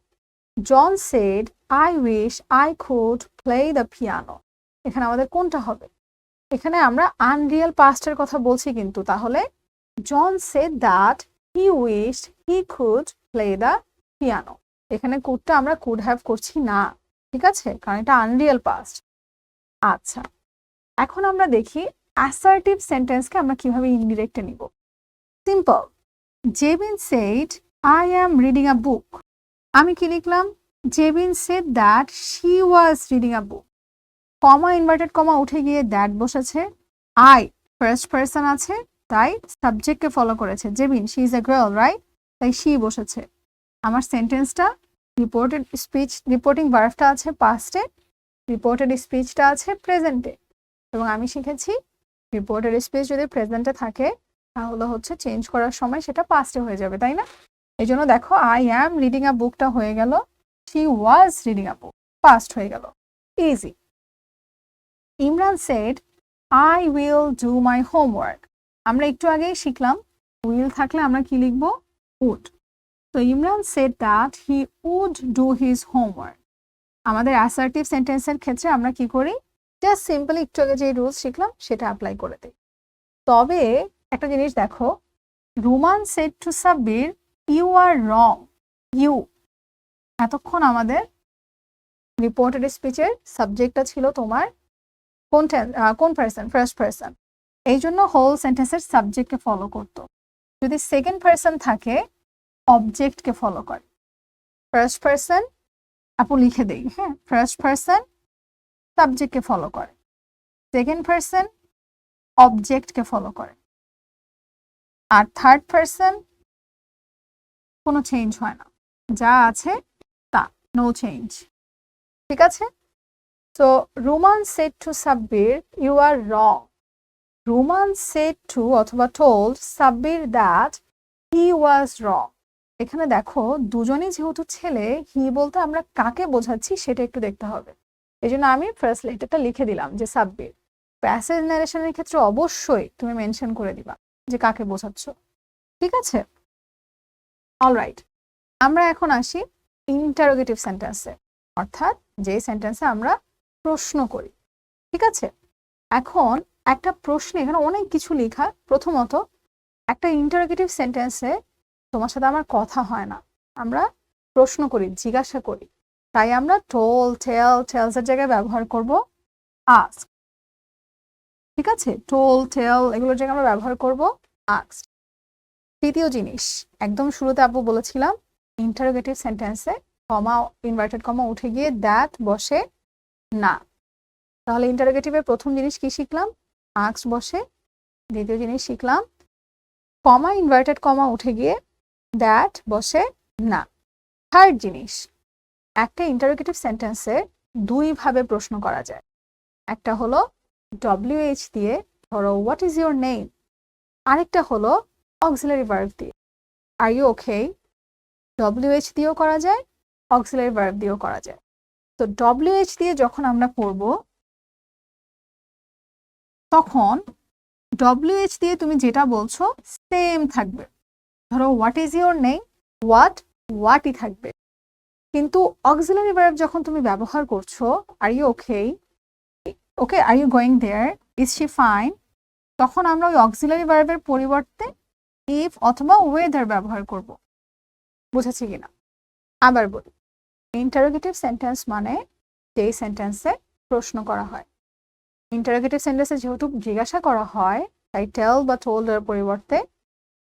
John said I wish I could play the piano. এখানে আমাদের কোনটা হবে? এখানে আমরা আনরিয়াল পাস্টের কথা বলছি কিন্তু, তাহলে John said that he wished he could play the piano. এখানে কুডটা আমরা কুড হ্যাভ করছি না, ঠিক আছে, কারণ এটা আনরিয়াল পাস্ট। আচ্ছা, এখন আমরা দেখি অ্যাসার্টিভ সেন্টেন্সকে আমরা কিভাবে ইনডিরেক্টে নিব। Simple, Jebin said I am reading a book. আমি কি লিখলাম? Jebin said that she was reading a book. Comma, inverted comma উঠে গিয়ে দ্যাট বসেছে। আই ফার্স্ট পারসন আছে, তাই সাবজেক্টকে ফলো করেছে। Jebin, she is a girl, right, তাই শি বসেছে। আমার সেন্টেন্সটা রিপোর্টেড স্পিচ, রিপোর্টিং ভার্বটা আছে পাস্টে, রিপোর্টেড স্পিচটা আছে প্রেজেন্টে, এবং আমি শিখেছি রিপোর্টেড স্পিচ যদি প্রেজেন্টে থাকে তাহলে হচ্ছে চেঞ্জ করার সময় সেটা পাস্টে হয়ে যাবে, তাই না? এই জন্য দেখো আই অ্যাম রিডিং আ বুকটা হয়ে গেল she was reading a book, past হয়ে গেল, easy. Imran said I will do my homework. আমরা একটু আগেই শিখলাম উইল থাকলে আমরা কি লিখবো? উড। তো Imran said that he would do his homework. আমাদের অ্যাসার্টিভ সেন্টেন্সের ক্ষেত্রে আমরা কি করি? জাস্ট সিম্পলি একটু আগে যে রুলস শিখলাম সেটা অ্যাপ্লাই করে দিই। তবে একটা জিনিস দেখো, Ruman said to Sabbir you are wrong. You, এতক্ষণ আমাদের রিপোর্টেড স্পিচের সাবজেক্টটা ছিল তোমার কোন পারসন? ফার্স্ট পারসন, এই জন্য হোল সেন্টেন্সের সাবজেক্টকে ফলো করতো। যদি সেকেন্ড পারসন থাকে অবজেক্টকে ফলো করে। ফার্স্ট পারসন আপু লিখে দেই, হ্যাঁ, ফার্স্ট পারসন সাবজেক্টকে ফলো করে, সেকেন্ড পারসন অবজেক্টকে ফলো করে, আর থার্ড পারসন কোনো চেঞ্জ হয় না, যা আছে তা, নো চেঞ্জ। ঠিক আছে, তো Roman said to Sabbir you are wrong. Roman said to অথবা told Sabbir that he was wrong. এখানে দেখো দুজনেই যেহেতু ছেলে, হি বলতে আমরা কাকে বোঝাচ্ছি সেটা একটু দেখতে হবে, এই জন্য আমি ফার্স্ট লেটারটা লিখে দিলাম যে সাব্বির। প্যাসেজ ন্যারেশনের ক্ষেত্রে অবশ্যই তুমি মেনশন করে দিবা যে কাকে বোঝাচ্ছ, ঠিক আছে? অলরাইট, আমরা এখন আসি ইন্টারোগেটিভ সেন্টেন্সে, অর্থাৎ যে সেন্টেন্সে আমরা প্রশ্ন করি, ঠিক আছে? এখন একটা প্রশ্নে এখানে অনেক কিছু লেখা। প্রথমত, একটা ইন্টারোগেটিভ সেন্টেন্সে তোমার সাথে আমার কথা হয় না, আমরা প্রশ্ন করি, জিজ্ঞাসা করি, তাই আমরা টোল, টেল, টেলস এর জায়গায় ব্যবহার করব আস্ক। ঠিক আছে, টোল, টেল এগুলোর জায়গায় আমরা ব্যবহার করব আস্ক। তৃতীয় জিনিস, একদম শুরুতে আপু বলেছিলাম ইন্টারোগেটিভ সেন্টেন্সে কমা ইনভার্টেড কমা উঠে গিয়ে দ্যাট বসে না। তাহলে ইন্টারোগেটিভের প্রথম জিনিস কি শিখলাম? আস্কড বসে। দ্বিতীয় জিনিস শিখলাম কমা ইনভার্টেড কমা উঠে গিয়ে দ্যাট বসে না। থার্ড জিনিস, একটা ইন্টারোগেটিভ সেন্টেন্সে দুইভাবে প্রশ্ন করা যায়। একটা হলো WH দিয়ে, ধরো হোয়াট ইজ ইউর নেম। আরেকটা হলো অক্সিলারি ভার্ব দিয়ে, আর ইউ ওকে। WH দিয়েও করা যায়, অক্সিলারি ভার্ব দিয়েও করা যায়। তো WH দিয়ে যখন আমরা করব তখন WH দিয়ে তুমি যেটা বলছো সেম থাকবে। ধরো হোয়াট ইজ ইউর নেম, হোয়াটই থাকবে। কিন্তু অক্সিলারি ভার্ব যখন তুমি ব্যবহার করছো, are you okay, okay are you going there, is she fine, তখন আমরা ওই অক্সিলারি ভার্বের পরিবর্তে ইফ অথবা ওয়েদার ব্যবহার করব। বুঝেছি কিনা? আবার বলি, ইন্টারোগেটিভ সেন্টেন্স মানে যেই সেন্টেন্সে প্রশ্ন করা হয়। ইন্টারোগেটিভ সেন্টেন্সে যেহেতু জিজ্ঞাসা করা হয়, তাই টেল বা টোল্ড এর পরিবর্তে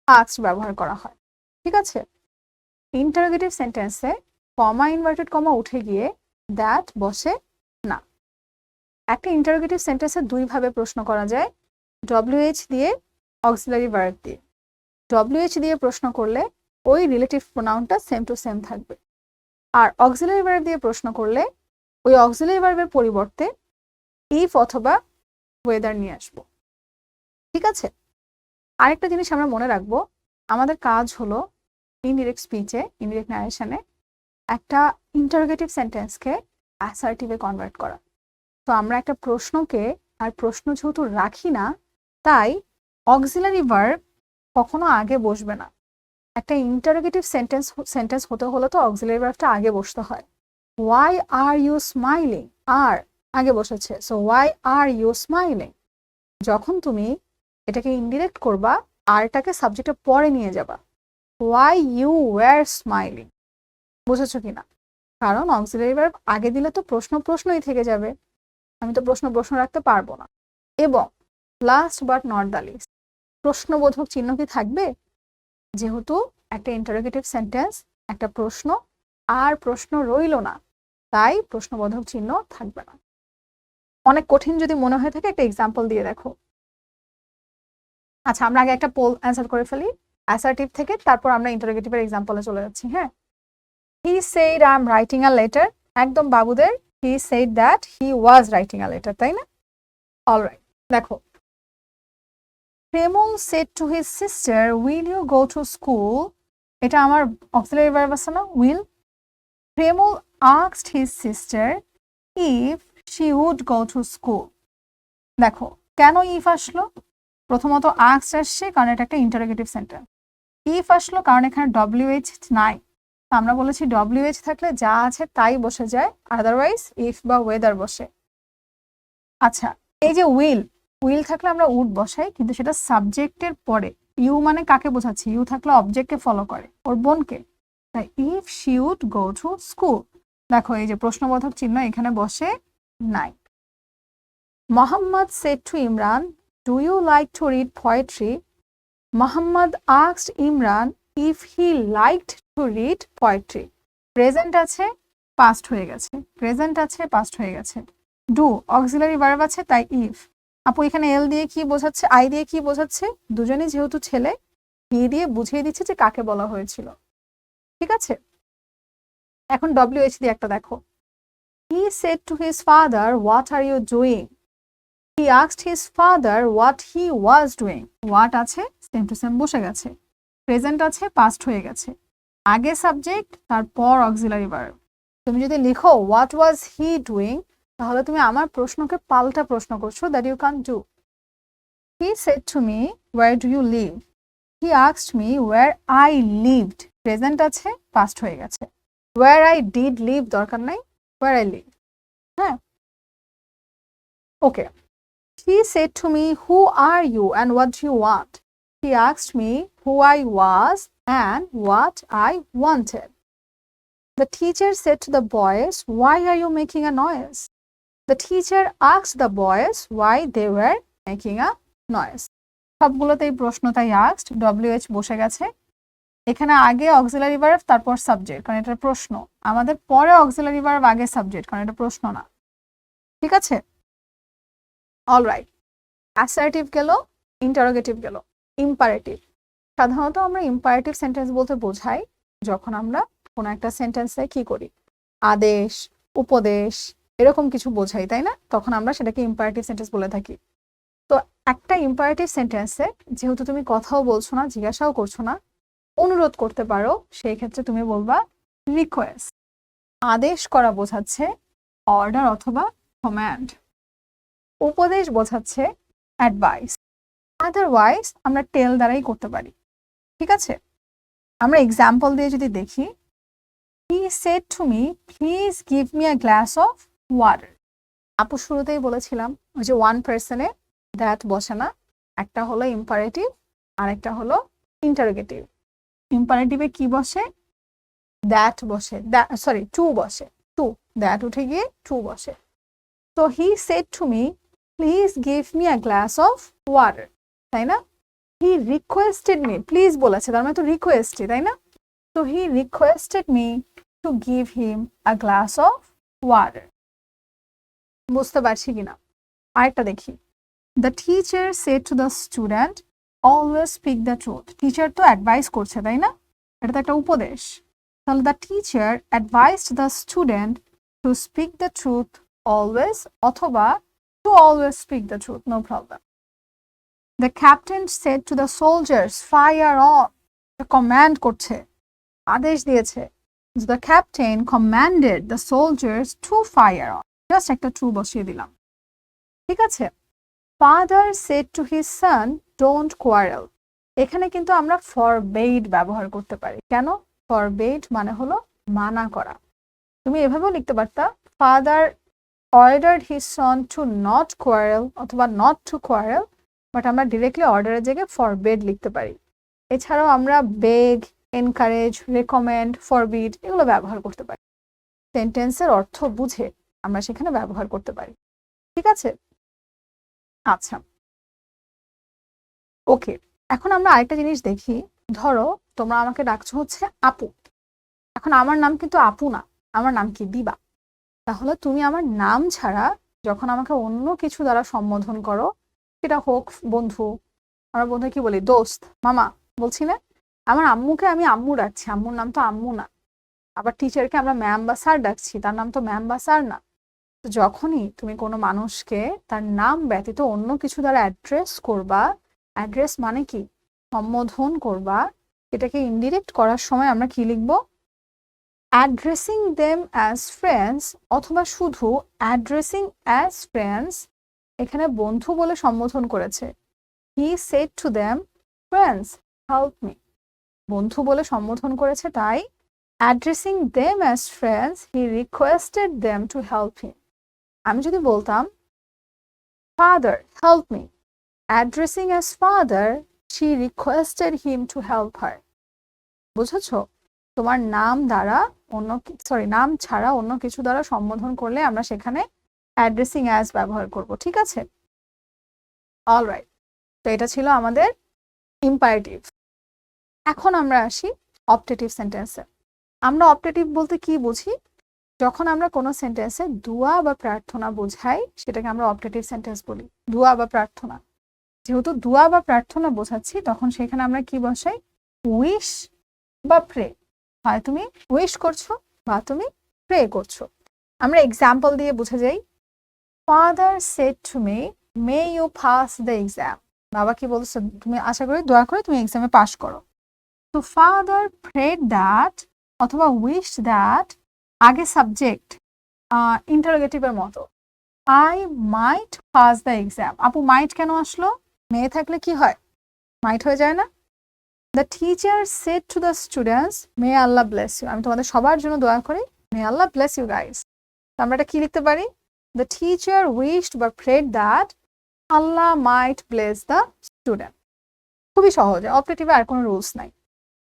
আস্কড ব্যবহার করা হয়। ঠিক আছে? ইন্টারোগেটিভ সেন্টেন্সে কমা ইনভার্টেড কমা উঠে গিয়ে দ্যাট বসে না। একটা ইন্টারোগেটিভ সেন্টেন্সে দুইভাবে প্রশ্ন করা যায়, WH দিয়ে, অক্সিলারি ভার্ব দিয়ে। WH দিয়ে প্রশ্ন করলে ওই রিলেটিভ প্রোনাউনটা সেম টু সেম থাকবে, আর অক্সিলারি ভার্ব দিয়ে প্রশ্ন করলে ওই অক্সিলারি ভার্বের পরিবর্তে ইফ অথবা ওয়েদার নিয়ে আসবো। ঠিক আছে? আরেকটা জিনিস আমরা মনে রাখবো, আমাদের কাজ হলো ইনডিরেক্ট স্পিচে, ইনডিরেক্ট ন্যারেশনে একটা ইন্টারোগেটিভ সেন্টেন্সকে অ্যাসার্টিভে কনভার্ট করা। তো আমরা একটা প্রশ্নকে, আর প্রশ্ন যেহেতু রাখি না, তাই অক্সিলারি ভার্ব কখনো আগে বসবে না। একটা ইন্টারোগেটিভ সেন্টেন্স হতে হলে তো অক্সিলারি ভার্বটা আগে বসতে হয়। Why are you smiling, are আগে বসেছে, so why are you smiling. যখন তুমি এটাকে ইনডিরেক্ট করবা, আরটাকে সাবজেক্টের পরে নিয়ে যাবা, ওয়াই ইউ ওয়ার স্মাইলিং। বুঝেছো কিনা? কারণ অক্সিলারি ভার্ব আগে দিলে তো প্রশ্নই থেকে যাবে, আমি তো প্রশ্ন রাখতে পারবো না। এবং last but not the least, প্রশ্নবোধক চিহ্ন কি থাকবে? যেহেতু একটা ইন্টারোগেটিভ সেন্টেন্স, একটা প্রশ্ন, আর প্রশ্ন রইল না, তাই প্রশ্নবোধক চিহ্ন থাকবে না। অনেক কঠিন যদি মনে হয়ে থাকে একটা এক্সাম্পল দিয়ে দেখো। আচ্ছা, আমরা আগে একটা পোল অ্যান্সার করে ফেলি অ্যাসার্টিভ থেকে, তারপর আমরা ইন্টারোগেটিভের এক্সাম্পলে চলে যাচ্ছি। হ্যাঁ, he said I am writing a letter, একদম বাবুদের he said that he was writing a letter, তাই না? অলরাইট, দেখো, Premal said to his sister will you go to school, এটা আমার অক্সিলারি ভার্ব আছে না, will. Premal asked his sister if she would go to school. দেখো কেন ইফ আসলো? প্রথমত আস্কড আসছে কারণ এটা একটা ইন্টারোগেটিভ সেন্টেন্স। ইফ আসলো কারণ এখানে WH নাই। আমরা বলেছি WH থাকলে যা আছে তাই বসে যায়, আদারওয়াইজ ইফ বা ওয়েদার বসে। আচ্ছা, এই যে উইল থাকলে আমরা উড বসাই, কিন্তু সেটা সাবজেক্টের পরে। ইউ মানে কাকে বোঝাচ্ছি? ইউ থাকলে অবজেক্টকে ফলো করে, ওর বোনকে। তাই if she would go to school, দেখো এই যে প্রশ্নবোধক চিহ্ন এখানে বসে নাই। Mohammad said to Imran do you like to read poetry, Mohammad asked Imran if he liked to read poetry. Present আছে, পাস্ট হয়ে গেছে, প্রেজেন্ট আছে, পাস্ট হয়ে গেছে। ডু অক্সিলারি ভার্ব আছে, তাই ইফ। আপু এখানে এল দিয়ে কি বোঝাচ্ছে, আই দিয়ে কি বোঝাচ্ছে? দুজনেই যেহেতু ছেলে, হি দিয়ে বুঝিয়ে দিচ্ছে যে কাকে বলা হয়েছিল। ঠিক আছে? এখন WH দিয়ে একটা দেখো, he said to his father what are you doing, he asked his father what he was doing. What আছে, সেম টু সেম বসে গেছে, প্রেজেন্ট আছে, পাস্ট হয়ে গেছে, আগে সাবজেক্ট, তারপর অক্সিলারি ভার্ব। তুমি যদি লিখো হোয়াট ওয়াজ হি ডুইং, তাহলে তুমি আমার প্রশ্নকে পাল্টা প্রশ্ন করছো, that you can do. He said to me where do you live, he asked me where I lived. Present আছে, পাস্ট হয়ে গেছে, ওয়্যার আই ডিড লিভ দরকার নাই, ওয়্যার আই লিভ। হ্যাঁ, okay. He said to me who are you and what do you want, he asked me who I was and what I wanted. The teacher said to the boys, why are you making a noise? The teacher asked the boys why they were making a noise. সবগুলোতেই প্রশ্ন, তাই asked, WH বসে গেছে। এখানে আগে অক্সিলারি ভার্ব তারপর সাবজেক্ট, কারণ এটা প্রশ্ন। আমাদের পরে অক্সিলারি ভার্ব আগে সাবজেক্ট, কারণ এটা প্রশ্ন না। ঠিক আছে, অলরাইট। অ্যাসার্টিভ গেল, ইন্টারোগেটিভ গেল। ইম্পারেটিভ, সাধারণত আমরা ইম্পারেটিভ সেন্টেন্স বলতে বোঝাই যখন আমরা কোনো একটা সেন্টেন্সে কি করি, আদেশ, উপদেশ, এরকম কিছু বোঝাই, তাই না? তখন আমরা সেটাকে ইম্পারেটিভ সেন্টেন্স বলে থাকি। তো একটা ইম্পারেটিভ সেন্টেন্সে যেহেতু তুমি কথাও বলছো না, জিজ্ঞাসাও করছো না, অনুরোধ করতে পারো, সেই ক্ষেত্রে তুমি বলবা রিকোয়েস্ট। আদেশ করা বোঝাচ্ছে অর্ডার অথবা কমান্ড। উপদেশ বোঝাচ্ছে অ্যাডভাইস। আদারওয়াইজ আমরা টেল দ্বারাই করতে পারি। ঠিক আছে, আমরা এক্সাম্পল দিয়ে যদি দেখি, হি said to me please give me a glass of water. আপু শুরুতেই বলেছিলাম ওই যে ওয়ান পার্সনে দ্যাট বসে না, একটা হলো ইম্পারেটিভ আর একটা হলো ইন্টারোগেটিভ। ইম্পারেটিভে কি বসে? দ্যাট বসে, সরি টু বসে, টু, দ্যাট উঠে গিয়ে টু বসে। তো হি said to me please give me a glass of water, তাই না? হি রিকোয়েস্টেড মি, প্লিজ বলেছে, তার মানে তো রিকোয়েস্টই, তাই না? তো he requested me to give him a glass of water. বুঝতে পারছি কিনা? আরেকটা দেখি, the teacher said to the student always speak the truth. Teacher তো অ্যাডভাইস করছে, তাই না? এটা তো একটা উপদেশ। তাহলে the teacher advised the student to speak the truth always, অথবা to always speak the truth, no problem. The captain said to the soldiers, fire on. Command করছে, আদেশ দিয়েছে। The captain commanded the soldiers to fire on. Just একটা ট্রু বসিয়ে দিলাম। ঠিক আছে, father said to his son, don't quarrel. এখানে কিন্তু আমরা forbade ব্যবহার করতে পারি। কেন? forbade মানে হলো মানা করা। তুমি এভাবেও লিখতে পারতা, father ordered his son to not quarrel অথবা not to quarrel, বাট আমরা ডিরেক্টলি অর্ডারের জায়গায় ফরবেড লিখতে পারি। এছাড়াও আমরা বেগ, এনকারেজ, রেকমেন্ড, ফরবিড এগুলো ব্যবহার করতে পারি। সেন্টেন্সের অর্থ বুঝে আমরা সেখানে ব্যবহার করতে পারি। ঠিক আছে, আচ্ছা, ওকে। এখন আমরা আরেকটা জিনিস দেখি। ধরো তোমরা আমাকে ডাকছো হচ্ছে আপু। এখন আমার নাম কিন্তু আপু না, আমার নাম কি? দিবা। তাহলে তুমি আমার নাম ছাড়া যখন আমাকে অন্য কিছু দ্বারা সম্বোধন করো, সেটা হোক বন্ধু, আমরা বন্ধু কি বলি? দোস্ত, মামা বলছি না? আমার আম্মুকে আমি আম্মু ডাকছি, আম্মুর নাম তো আম্মু না। আবার টিচারকে আমরা ম্যাম বা স্যার ডাকছি, তার নাম তো ম্যাম বা স্যার না। তো যখনই তুমি কোনো মানুষকে তার নাম ব্যতীত অন্য কিছু দ্বারা অ্যাড্রেস করবা, অ্যাড্রেস মানে কি? সম্বোধন করবা, এটাকে ইনডিরেক্ট করার সময় আমরা কি লিখবো? অ্যাড্রেসিং দেম অ্যাজ ফ্রেন্ডস, অথবা শুধু অ্যাড্রেসিং অ্যাজ ফ্রেন্ডস। এখানে বন্ধু বলে সম্বোধন করেছে, হি said to them friends help me. বন্ধু বলে সম্বোধন করেছে, তাই addressing them as friends he requested them to help him. আমি যদি বলতাম father help me, addressing as father she requested him to help হার। বুঝেছো? তোমার নাম দ্বারা অন্য, সরি, নাম ছাড়া অন্য কিছু দ্বারা সম্বোধন করলে আমরা সেখানে অ্যাড্রেসিং অ্যাজ ব্যবহার করব। ঠিক আছে, অলরাইট। তো এটা ছিল আমাদের ইম্পারেটিভ। এখন আমরা আসি অপটেটিভ সেন্টেন্সে। আমরা অপটেটিভ বলতে কি বুঝি? যখন আমরা কোনো সেন্টেন্সে দোয়া বা প্রার্থনা বোঝাই, সেটাকে আমরা অপটেটিভ সেন্টেন্স বলি। দোয়া বা প্রার্থনা, যেহেতু দোয়া বা প্রার্থনা বোঝাচ্ছি, তখন সেখানে আমরা কি বসাই? উইশ বা প্রে। হয় তুমি উইশ করছো বা তুমি প্রে করছো। আমরা এক্সাম্পল দিয়ে বুঝে যাই। Father said to me, may you pass the exam. বাবা কি বলছো? তুমি আশা করি, দোয়া করে তুমি এক্সামে পাস করো। তো ফাদার প্রেড দ্যাট অথবা উইশ দ্যাট, আগে সাবজেক্ট ইন্টারোগেটিভের মতো, I might pass the exam. আপু মাইট কেন আসলো? মেয়ে থাকলে কি হয়? মাইট হয়ে যায় না? The teacher said to the students, may Allah bless you. আমি তোমাদের সবার জন্য দোয়া করি, may Allah bless you guys. তো আমরা এটা কি লিখতে পারি? দ্য টিচার উইশড বা prayed that Allah might bless the student. খুবই সহজে, অপটেটিভে আর কোনো রুলস নাই।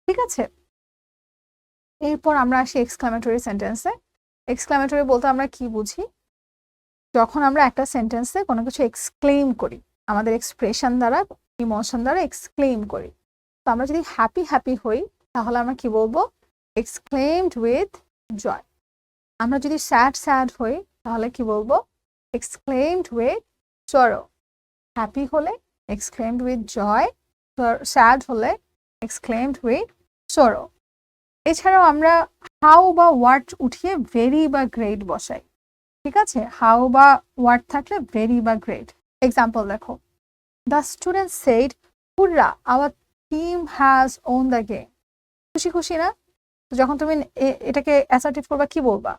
ঠিক আছে, এরপর আমরা আসি এক্সক্লামেটরি সেন্টেন্সে। এক্সক্লামেটরি বলতে আমরা কি বুঝি? যখন আমরা একটা সেন্টেন্সে কোনো কিছু এক্সক্লেম করি, আমাদের এক্সপ্রেশন দ্বারা, ইমোশন দ্বারা এক্সক্লেম করি। তো আমরা যদি হ্যাপি হ্যাপি হই, তাহলে আমরা কি বলবো? exclaimed with joy. আমরা যদি sad হই তাহলে কি বলবো? exclaimed with sorrow. হ্যাপি হলে exclaimed with joy, sad হলে exclaimed with sorrow. এছাড়াও আমরা হাউ বা হোয়াট উঠিয়ে ভেরি বা গ্রেট বসাই, ঠিক আছে? হাউ বা হোয়াট থাকলে ভেরি বা গ্রেট। এক্সাম্পল দেখো, the student said hurrah our team has won the game. খুশি খুশি না? তো যখন তুমি এটাকে অ্যাসার্টিভ করবা কি বলবা?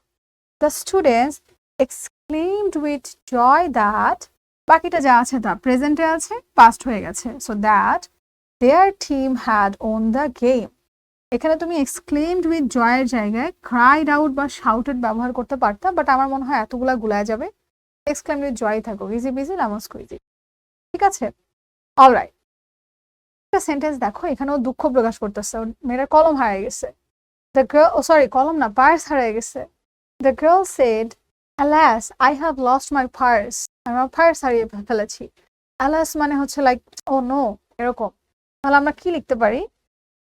The students exclaimed with joy that, বাকিটা যা আছে তা প্রেজেন্টে আছে, পাস্ট হয়ে গেছে, so that their team had won the game. এখানে তুমি এক্সক্লেইমড উইথ জয়ের জায়গায় ক্রাইড আউট বা শাউটেড ব্যবহার করতে পারতা, বাট আমার মনে হয় এতগুলা গুলায় যাবে, এক্সক্লেইমড উইথ জয় থাকো, ইজি বিজি লেমন স্কুইজি, ঠিক আছে? অলরাইট, একটা সেন্টেন্স দেখো, এখানেও দুঃখ প্রকাশ করতেছে, মেয়েটার কলম হারিয়ে গেছে। দ্য গার্ল, ও সরি কলম না, পার্স হারিয়ে গেছে। The girl said alas I have lost my purse, আমি আমার পার্স হারিয়ে ফেলেছি। alas মানে হচ্ছে লাইক ও নো, এরকম। তাহলে আমরা কি লিখতে পারি?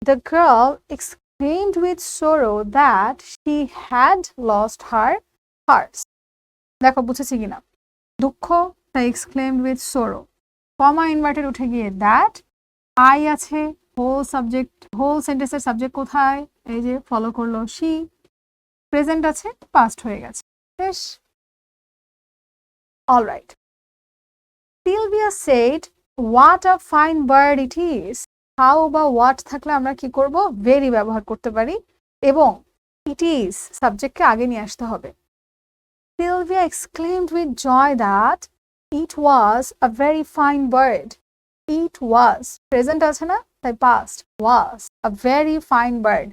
The girl exclaimed with sorrow that she had lost her purse. দেখো বুঝেছি কিনা? দুঃখ, তাই exclaimed with sorrow, comma inverted উঠে গিয়ে দ্যাট, আই আছে, হোল সাবজেক্ট, হোল সেন্টেন্সের সাবজেক্ট কোথায়? এই যে ফলো করলো she, প্রেজেন্ট আছে, পাস্ট হয়ে গেছে, বেশ। Alright, Sylvia said what a fine bird it is. How বা হোয়াট থাকলে আমরা কি করব? ভেরি ব্যবহার করতে পারি, এবং ইট ইজ সাবজেক্টকে আগে নিয়ে আসতে হবে। Sylvia exclaimed with joy that it was a very fine bird. It was present আছে না, তাই past, was a very fine bird.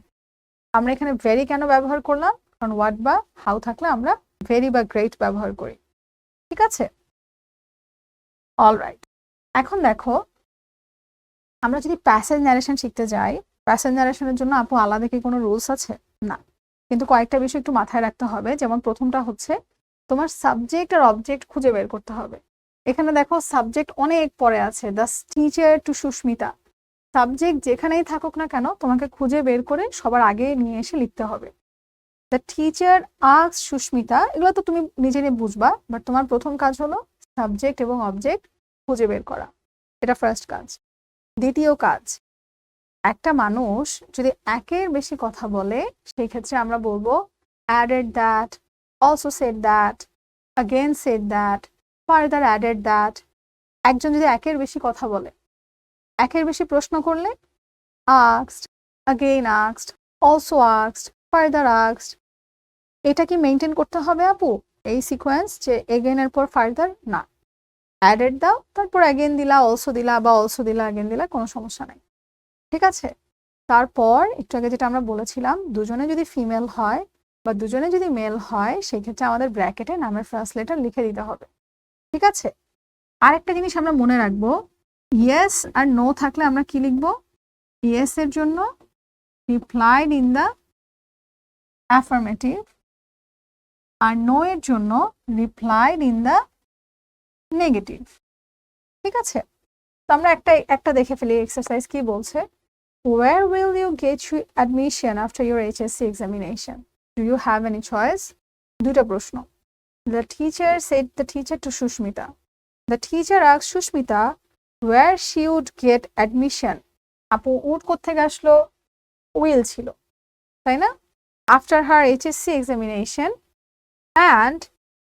আমরা এখানে ভেরি কেন ব্যবহার করলাম? কারণ হোয়াট বা হাউ থাকলে আমরা ভেরি বা গ্রেট ব্যবহার করি, ঠিক আছে? অলরাইট, এখন দেখো, আমরা যদি প্যাসেজ ন্যারেশন শিখতে যাই, প্যাসেজ ন্যারেশনের জন্য আপু আলাদা কি কোনো রুলস আছে? না, কিন্তু কয়েকটা বিষয় একটু মাথায় রাখতে হবে। যেমন প্রথমটা হচ্ছে তোমার সাবজেক্ট আর অবজেক্ট খুঁজে বের করতে হবে। এখানে দেখো সাবজেক্ট অনেক পরে আছে, the teacher to Susmita. Subject যেখানেই থাকুক না কেন তোমাকে খুঁজে বের করে সবার আগে নিয়ে এসে লিখতে হবে। দ্য টিচার আস্কড সুস্মিতা, এগুলো তো তুমি নিজেরই বুঝবা, বাট তোমার প্রথম কাজ হলো সাবজেক্ট এবং অবজেক্ট খুঁজে বের করা, এটা ফার্স্ট কাজ। দ্বিতীয় কাজ, একটা মানুষ যদি একের বেশি কথা বলে সেই ক্ষেত্রে আমরা বলবো added that, also said that, again said that, further added that. একজন যদি একের বেশি কথা বলে, একের বেশি প্রশ্ন করলে asked, again asked, also asked, further asked. এটা কি মেইনটেইন করতে হবে আপু এই সিকোয়েন্স, যে এগেন এর পর ফার্দার? না, অ্যাডেড দাও, তারপর অ্যাগেন দিলা, অলসো দিলা, বা অলসো দিলা অ্যাগেন দিলা, কোনো সমস্যা নাই, ঠিক আছে? তারপর একটু আগে যেটা আমরা বলেছিলাম, দুজনে যদি ফিমেল হয় বা দুজনে যদি মেল হয় সেই ক্ষেত্রে আমাদের ব্র্যাকেটে নামের ফার্স্ট লেটার লিখে দিতে হবে, ঠিক আছে? আরেকটা জিনিস আমরা মনে রাখবো, ইয়েস আর নো থাকলে আমরা কি লিখবো? ইয়েস এর জন্য রিপ্লাইড ইন দ্য অ্যাফার্মেটিভ, আর নো এর জন্য রিপ্লাইড ইন দ্য নেগেটিভ, ঠিক আছে? তো আমরা একটা দেখে ফেলি এক্সারসাইজ কি বলছে। Where will you get your admission after your HSC examination? Do you have any choice? দুটো প্রশ্ন। The teacher said the teacher to Shushmita. The teacher asked Shushmita where she would get admission. আপু উড কোত্থেকে আসলো? উইল ছিল, তাই না? After her HSC examination, and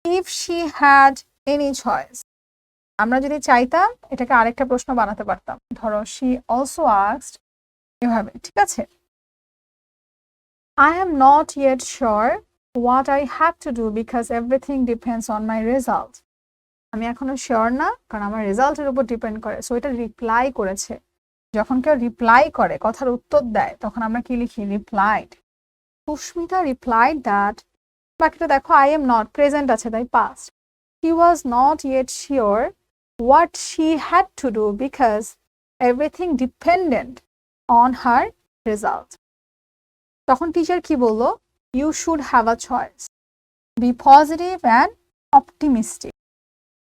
if she had any choice. আমরা যদি চাইতাম এটাকে আরেকটা প্রশ্ন বানাতে পারতাম, ধরো she also asked, এভাবে, ঠিক আছে? I am not yet sure what I have to do because everything depends on my result. আমি এখনো শিওর না, কারণ আমার রেজাল্টের উপর ডিপেন্ড করে। সো এটা রিপ্লাই করেছে। যখন কেউ রিপ্লাই করে, কথার উত্তর দেয়, তখন আমরা কি লিখি? রিপ্লাইড। সুস্মিতা রিপ্লাইড দ্যাট, বাকিটা দেখো I am not, প্রেজেন্ট আছে তাই past. She was not yet sure what she had to do because everything depended on her result. তখন টিচার কি বললো? You should have a choice. Be positive and optimistic.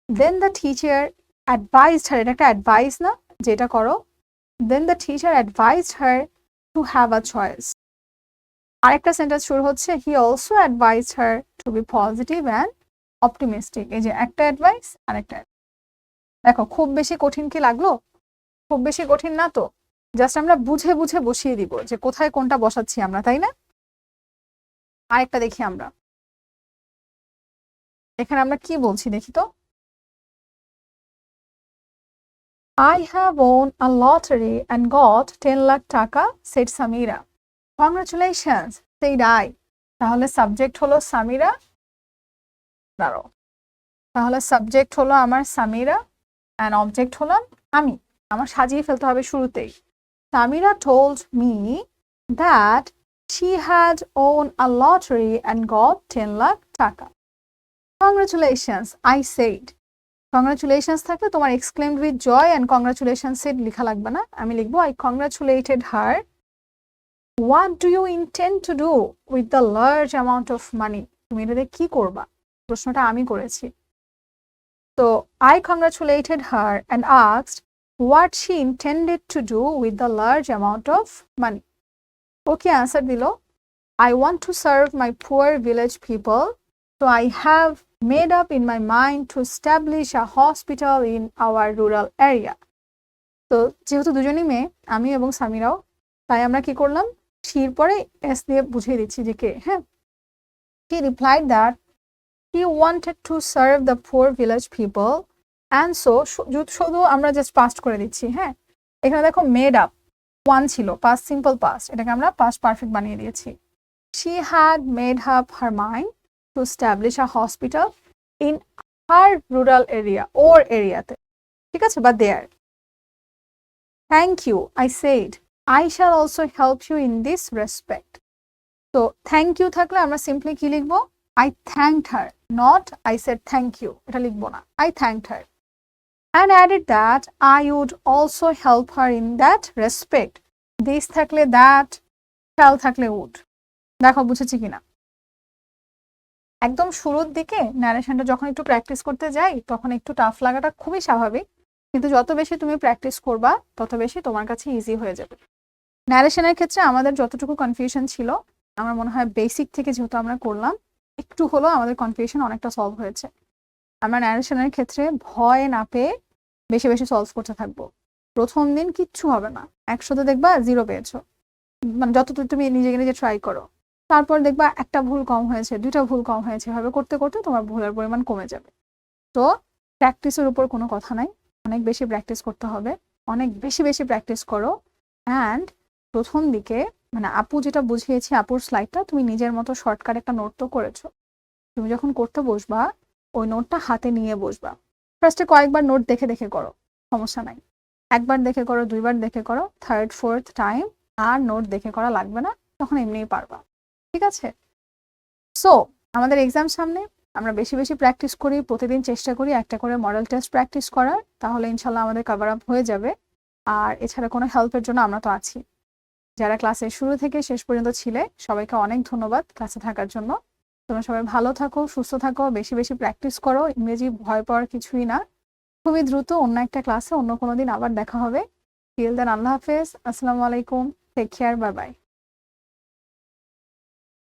Then the teacher advised her, এটা একটা অ্যাডভাইস না, যেটা করো, then the teacher advised her to have a choice. আরেকটা সেন্টেন্স শুরু হচ্ছে he also advised her to be positive and optimistic. এই যে একটা অ্যাডভাইস আর একটা দেখো খুব বেশি কঠিন কি লাগলো? খুব বেশি কঠিন না তো, জাস্ট আমরা বুঝে বুঝে বসিয়ে দিব যে কোথায় কোনটা বসাচ্ছি আমরা, তাই না? আরেকটা দেখি আমরা, এখানে আমরা কি বলছি দেখি তো। I have won a lottery and got 10 lakh টাকা, said Samira. Congratulations, said I. তাহলে সাবজেক্ট হলো সামিরা, দাঁড়াও, তাহলে সাবজেক্ট হলো আমার সামিরা and অবজেক্ট হলো আমি। আমার সাজিয়ে ফেলতে হবে শুরুতেই। Samira told me that she had won a lottery and got 10 lakh টাকা. Congratulations, I said. Congratulations থাকলে তোমার exclaimed with joy and congratulations said লেখা লাগবে না, আমি লিখবো I congratulated her. What do you intend to do with the large amount of money? তুমি এটা কি করবা? প্রশ্নটা আমি করেছি। তো I congratulated her and asked what she intended to do with the large amount of money. Okay answer দিল I want to serve my poor village people, so I have made up in my mind to establish a hospital in our rural area. তো যেহেতু দুজনই মেয়ে, আমি এবং সামিরাও, তাই আমরা কি করলাম, শির পরে এস দিয়ে বুঝিয়ে দিচ্ছি যে কে। হ্যাঁ, he replied that he wanted to serve the poor village people and so শুধু আমরা জাস্ট পাস্ট করে দিচ্ছি। হ্যাঁ, এখানে দেখো মেড আপ ওয়ান ছিল, পাস্ট সিম্পল পাস্ট, এটাকে আমরা পাস্ট পারফেক্ট বানিয়ে দিয়েছি। she had made up her mind to establish a hospital in her rural area, or এরিয়াতে, ঠিক আছে, বা there. Thank you, I said. I shall also help you in this respect. তো thank you থাকলে আমরা সিম্পলি কি লিখবো, I thanked her, not I said thank you, এটা লিখবো না, I thanked her. And added that I would also help her in that respect. This থাকলে that, shall থাকলে would. দেখো বুঝেছি কিনা। একদম শুরুর দিকে ন্যারেশনটা যখন একটু প্র্যাকটিস করতে যাই তখন একটু টাফ লাগাটা খুবই স্বাভাবিক, কিন্তু যত বেশি তুমি প্র্যাকটিস করবা তত বেশি তোমার কাছে ইজি হয়ে যাবে। ন্যারেশনের ক্ষেত্রে আমাদের যতটুকু কনফিউশন ছিল, আমার মনে হয় বেসিক থেকে যেহেতু আমরা করলাম, একটু হলো আমাদের কনফিউশন অনেকটা সলভ হয়েছে। আমরা ন্যারেশনের ক্ষেত্রে ভয় না পেয়ে বেশি বেশি সলভ করতে থাকবো। প্রথম দিন কিচ্ছু হবে না, 100তে দেখবা 0 পেয়েছো, মানে যতটুকু তুমি নিজেকে নিজে ট্রাই করো, তারপর দেখবা একটা ভুল কম হয়েছে, 2টা ভুল কম হয়েছে, এভাবে করতে করতে তোমার ভুলের পরিমাণ কমে যাবে। তো প্র্যাকটিসের উপর কোনো কথা নাই, অনেক বেশি প্র্যাকটিস করতে হবে, অনেক বেশি বেশি প্র্যাকটিস করো। অ্যান্ড প্রথম দিকে মানে আপু যেটা বুঝিয়েছি, আপুর স্লাইডটা তুমি নিজের মতো শর্টকাট একটা নোট তো করেছো, তুমি যখন করতে বসবা ওই নোটটা হাতে নিয়ে বসবা। ফার্স্টে কয়েকবার নোট দেখে দেখে করো, সমস্যা নাই, একবার দেখে করো, 2বার দেখে করো, 3rd 4th টাইম আর নোট দেখে করা লাগবে না, তখন এমনিই পারবা, ঠিক আছে? সো আমাদের এক্সাম সামনে, আমরা বেশি বেশি প্র্যাকটিস করি, প্রতিদিন চেষ্টা করি একটা করে মডেল টেস্ট প্র্যাকটিস করার, তাহলে ইনশাল্লাহ আমাদের কভার আপ হয়ে যাবে। আর এছাড়া কোনো হেল্পের জন্য আমরা তো আছি। যারা ক্লাসের শুরু থেকে শেষ পর্যন্ত ছিলে সবাইকে অনেক ধন্যবাদ ক্লাসে থাকার জন্য। তোমরা সবাই ভালো থাকো, সুস্থ থাকো, বেশি বেশি প্র্যাকটিস করো। ইংরেজি ভয় পাওয়ার কিছুই না। খুবই দ্রুত অন্য একটা ক্লাসে অন্য কোনো দিন আবার দেখা হবে। টিল দেন আল্লাহ হাফেজ, আসসালামু আলাইকুম, টেক কেয়ার, বাই বাই।